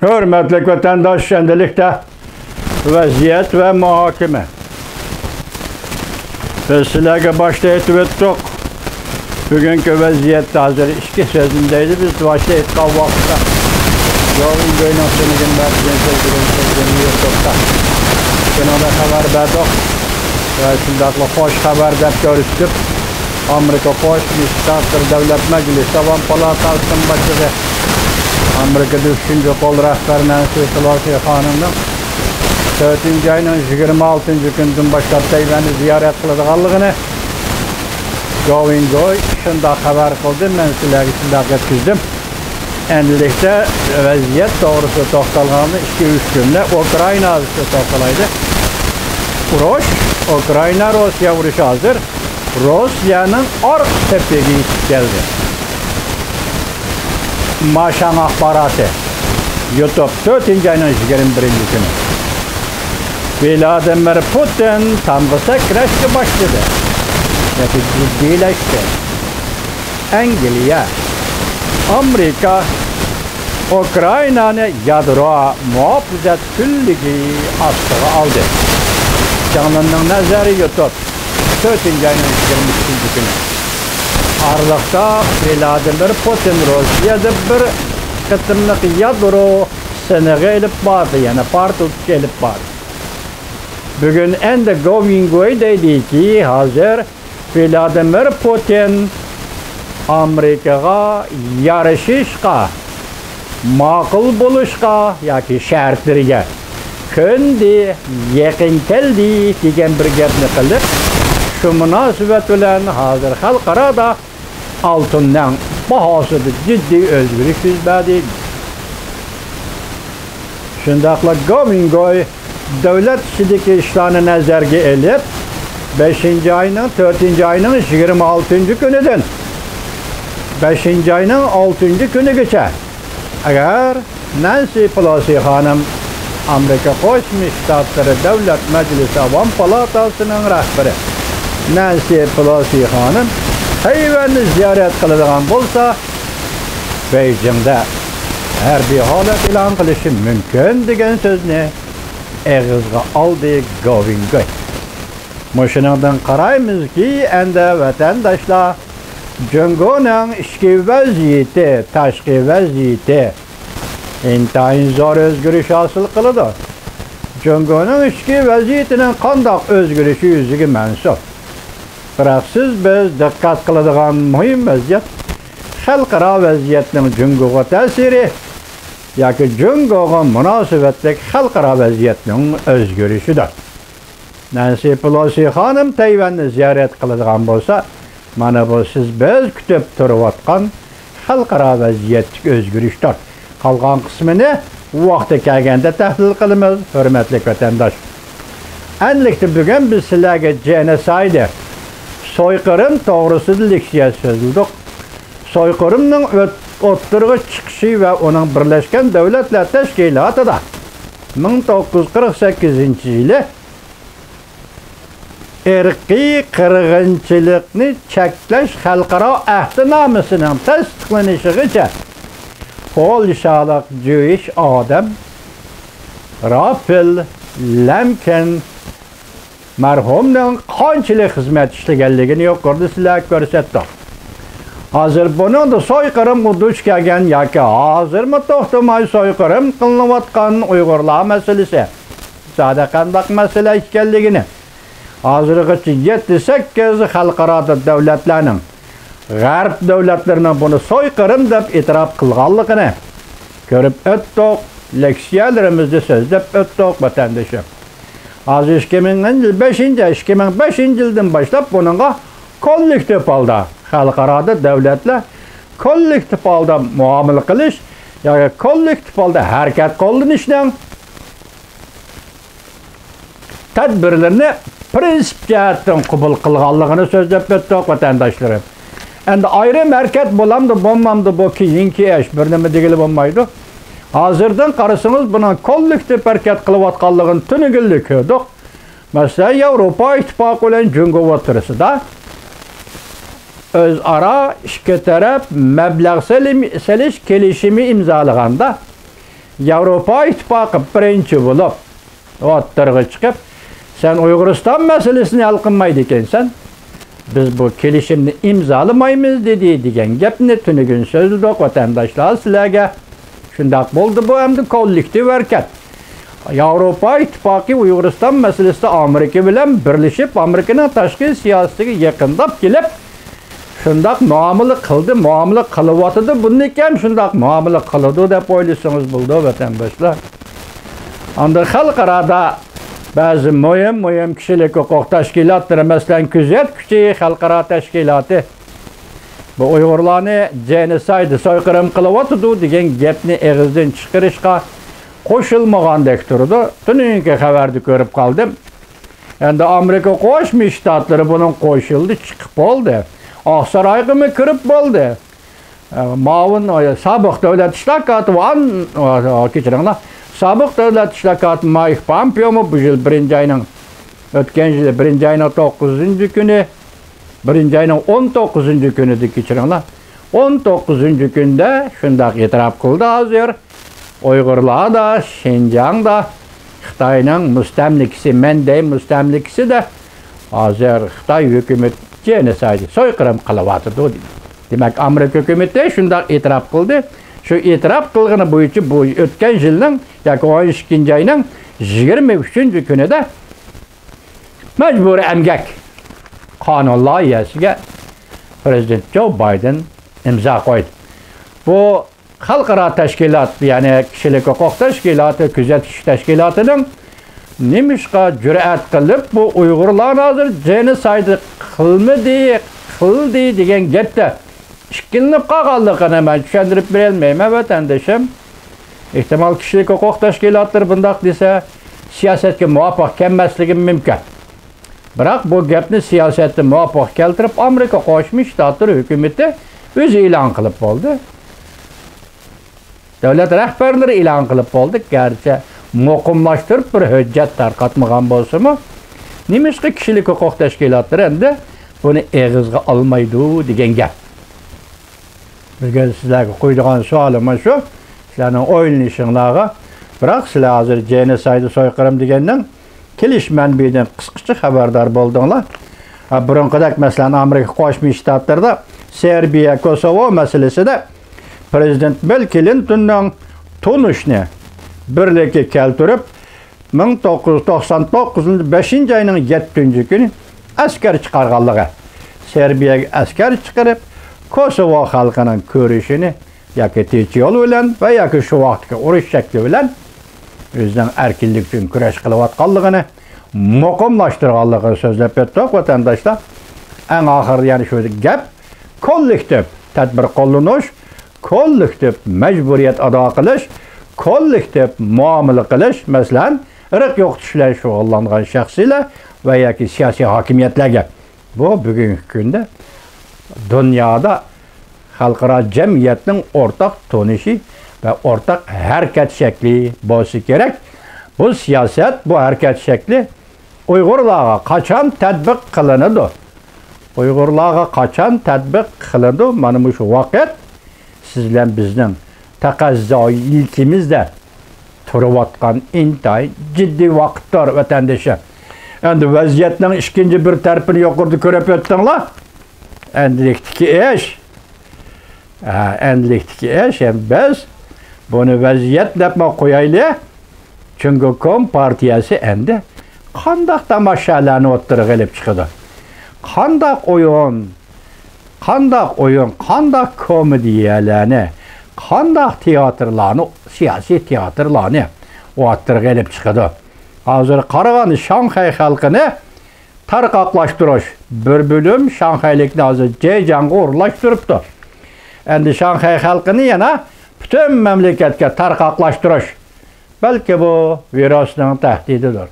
Hürmetli vatandaş, endilikte vaziyet ve muhakeme. Biz sizlerge başta etip ettik. Bugünkü vaziyette hazır iki sözündeydi. Biz başta ettik vakıta. Yolun göynasını günlerden sözünü yurttukta. Günada haber verdik. Ve şimdi aklı hoş haber de görüştük. Amerika Hoş Müstahkır Devlet Meclisi Tavan Palatası'nın başladı. Amerika'da 3. kol rehberi Nancy Pelosi Hanım'ın 4. ayının 26. günden başlap Tayvan'ı ziyaret kıldıqanlığını Govingoy şunda haber kıldı. Ben sizlerge şunda yetkizdim. Endilikte vaziyet doğrusu toxtalğanı 2-3 günde Ukrayna azısı toxtalaydı. Uruş, Ukrayna-Rusya vuruşu hazır. Rusya'nın ork tepegi geldi. Maşan akbaratı. YouTube 4. ayının 21. günü. Vladimir Putin tanrısa kreşki başladı. Yani ciddileşti. Angliya, Amerika, Ukrayna'nı yadro muhafızat küllüğü astığı aldı. Canlının nazarı YouTube 4. ayının 23. günü. Aralıkta Vladimir Putin Rusya'da bir kıtımlık yadro sınığı elip vardı. Yani partot gelip vardı. Bugün en de Govingoy dedi ki hazır Vladimir Putin Amerikaga yarışışqa, maqul buluşqa yoki shartlarga kundi yaqin keldi degan bir gapni qilib, shu munosabat bilan hozir xalqarada oltinning bahosida jiddiy o'zgarish yuz berdi. Shundaqla Govingoy davlat ishidagi ishlarni nazarga elib 5. ayının 4. ayının 26. günüdün 5. ayının 6. günügacha agar Nancy Pelosi Hanım Amerika Qo'shma Shtatlari Davlat Majlisi Tavan Palatası'nın rahbari Nancy Pelosi Hanım Tayvan'ı ziyaret qiladigan bo'lsa, Beijing'de harbiy holat e'lon qilishi mumkin degan so'zni ağızga aldı Govingoy. Muşundan qaraymiz ki, endi vatandaşlar Jungo'nun ichki vaziyeti, tashqi vaziyeti intayin zor o'zgarish hosil qiladi. Jungo'nun ichki vaziyetining qandoq o'zgarishi yuziga mansub. Biroq siz biz diqqat qiladigan muhim vaziyat xalqaro vaziyatning Jungo'ga ta'siri yoki Jungo'ga munosabatlik xalqaro vaziyatning o'zgarishidir. Nancy Pelosi Hanım Tayvan'ı ziyaret qiladigan bo'lsa, mana bu siz biz kutib turayotgan xalqaro vaziyatlik o'zgarishdir. Qolgan qismini vaqti kelganda tahlil qilamiz, hurmatli vatandosh. Endilikda bugun biz sizlarga genocide, soykırım to'g'risida leksiya so'zladik. Soykırımning o'ttirg'i chiqishi va uning Birlashgan Davlatlar Tashkilotida 1948-yili irqiy qirg'inchilikni cheklash xalqaro ahdnomasining tasdiqlanishigacha polshalik Jewish odam Raphael Lemkin marhumning qanchalik xizmat ishlaganligini yuqorida sizlarga ko'rsatdik. Hozir bunun da soykırım duch kelgan yoki hozirmi to'xtamay soykırım qilinayotgan Uyg'urlar masalasi sada qandaq masala ekanligini hozirgacha 7-8 xalqaro davlatlarning g'arb davlatlarining buni soykırım deb e'tirof qilganligini ko'rib o'tdik, leksiyalarimizda so'zlab o'tdik vatandoshlar. Hozir 2005 yildan boshlab buningga kollektiv holda xalqaro davlatlar kollektiv holda muomala qilish yoki kollektiv holda harakat qilishning tadbirlarini prinsip jihatdan qabul qilganligini so'zlab o'tdik vatandoshlar. Endi ayrim harakat bo'lamdi, bo'lmamdi bu keyingi ish bir nima degili bo'lmaydi. Hozirdan qarasangiz buni kollektiv harakat qilayotganligini tunigillik ko'rdik. Masalan, Yevropa ittifoqi bilan Jungo o'rtasida o'zaro ikki taraf mablag' selish kelishimi imzolaganda Avrupa İttifaqı birinchi bo'lib o'ttirg'i chiqib, sen Uyg'uriston masalasini hal qilmaydi ekansan. Biz bu kelishimni imzolamaymiz dedi degan gapni tunigun so'zladik vatandoshlar sizlarga. Shundoq bo'ldi bu hamda kollektiv harakat. Avrupa İttifaqı Uyg'uriston masalasida Amerika bilan birlashib, Amerikaning tashqi siyosatiga yaqinlab kelib, shundoq muomala qildi, muomala qilyotdi. Bundan ham shundoq muomala qiladi deb o'ylasangiz bo'ldi vatandoshlar. Anda xalqarada ba'zi muhim kishilik huquq tashkilotlari, masalan, kuzatuvchi xalqaro tashkiloti bu Uyg'urlarni genocide so'yqirim qilyotdi degan gapni og'izdan chiqarishga qo'shilmagandek turdi. Tuninki xabarni ko'rib qoldim. Endi Amerika Qo'shma Shtatlari buning qo'shildi, chiqib bo'ldi. Oqsaroyga mi kirib bo'ldi. Ma'mur sobiq davlat ishlar katibi kechiringlar. Sobiq davlat ishlar katibi Mike Pompeo bu yil 1-oyning o'tgan yil 1-oyning 9-kuni 1-oyning 19-kunida kechiringlar. 19-kunda shundoq e'tirof qildi hozir. Uyg'urlar da, Xinjiang da Xitoyning mustamlikasi, Manday mustamlikasi da hozir Xitoy hukumat genocide so'yqirim qilyapti dedi. Demak, Amerika hukumati shundoq e'tirof qildi. Shu e'tirof qilgani bo'yicha bu o'tgan yilning yoki 12-oyning 23-kunida majburiy emgak qonun loyihasiga Prezident Joe Biden imzo qo'ydi. Bu xalqaro tashkilot, ya'ni kishilik huquq tashkiloti, kuzatish tashkilotining nimishqa jur'at qilib bu Uyg'urlarni hozir genocide qildi degan gapda ishkilinib qolganligini men tushuntirib bera olmayman vatandoshim. Ehtimol kishilik huquq tashkilotlari bundoq desa siyosatga muvofiq kelmasligi mumkin. Biroq bu gapni siyosatga muvofiq keltirib Amerika Qo'shma Shtatlari hukumati o'zi e'lon qilib bo'ldi. Davlat rahbarlari e'lon qilib bo'ldi. Garchi muqimlashtirib bir hujjat tarqatmagan bo'lsa-mu, nimishqa kishilik huquq tashkilotlari endi buni eg'izga olmaydi degan gap. Bugun sizlarga qo'yadigan savolim shu. Sizlarning o'ylanishinglarga, biroq sizlar hozir genocide so'yqirim degandan kelish manbidan qisqacha xabardor bo'ldinglar. Burunqidek masalan Amerika Qo'shma Shtatlarida Serbiya, Kosovo masalasida Prezident Bill Clintonning tunishni birlikka keltirib 1999 5-oyning 7-kuni askar chiqarganligi. Serbiyaga askar chiqarib Kosovo xalqining ko'rishini yoki tinch yo'l bilan va yoki shu vaqtga urush shakli bilan o'zining erkinlik uchun kurash qilayotganligini muqimlashtirganligini so'zlab o'tdik vatandoshlar. Eng oxirida yana shu gap kollektiv tadbir qo'llanish, kollektiv majburiyat ado qilish, kollektiv muomala qilish, masalan, irq yo'qotishlar shug'ullangan shaxslar va yoki siyosiy hokimiyatlarga. Bu bugungi kunda dunyoda xalqaro jamiyatning o'rtaq tonishi va o'rtaq harakat shakli bo'lsa kerak. Bu siyosat, bu harakat shakli Uyg'urlarga qachon tatbiq qilinadi? Uyg'urlarga qachon tatbiq qilinadi? Mana shu vaqt sizlar bizning taqozo ilkimizda turayotgan intayin jiddiy vaqtdir vatandoshlar. Endi vaziyatning ikkinchi bir tarafini yuqorida ko'rib o'tdinglar. Endilikdagi ish, biz buni vaziyat deb qo'yaylik. Chunki Kom partiyasi endi qanday tomoshalarni o'ttirib olib chiqadi. Qanday o'yin, qanday komediyalarni, qanday teatrlarni, siyosiy teatrlarni o'ttirib olib chiqadi. Hozir qaragan Shanxay xalqini tarqoqlashtirish, bir bo'lim Shanxaylikni hozir Jeyjanga o'rlashtiribdi. Endi Shanxay xalqini yana butun mamlakatga tarqoqlashtirish. Balki bu virusning tahdididir.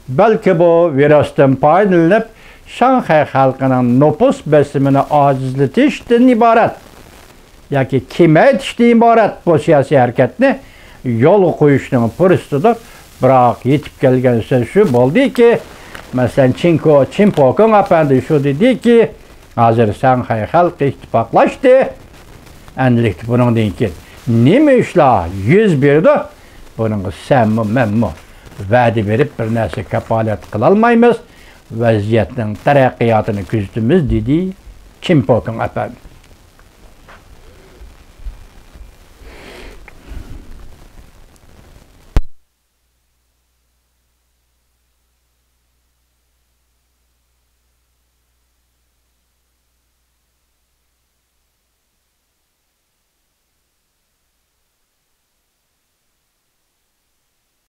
Balki bu virusdan foydalanib Shanxay xalqining nüfus besimini ojizlatishdan iborat yoki kamaytirishdan iborat bu siyosiy harakatni yo'l qo'yishning fursatıdır. Biroq yetib kelgan so'z shu bo'ldiki, masalan Chimpokong apandi shu dediki, hozir Shanxay xalqi ittifoqlashdi. Endilikda buningdan keyin nima ishlar yuz berdi? Bunun senmi, menmi vədi verip bir nəsə kəfalət qılalmayımız. Vəziyyətin tərəqqiyatını küzdümüz dedi Kim Pokun efendim.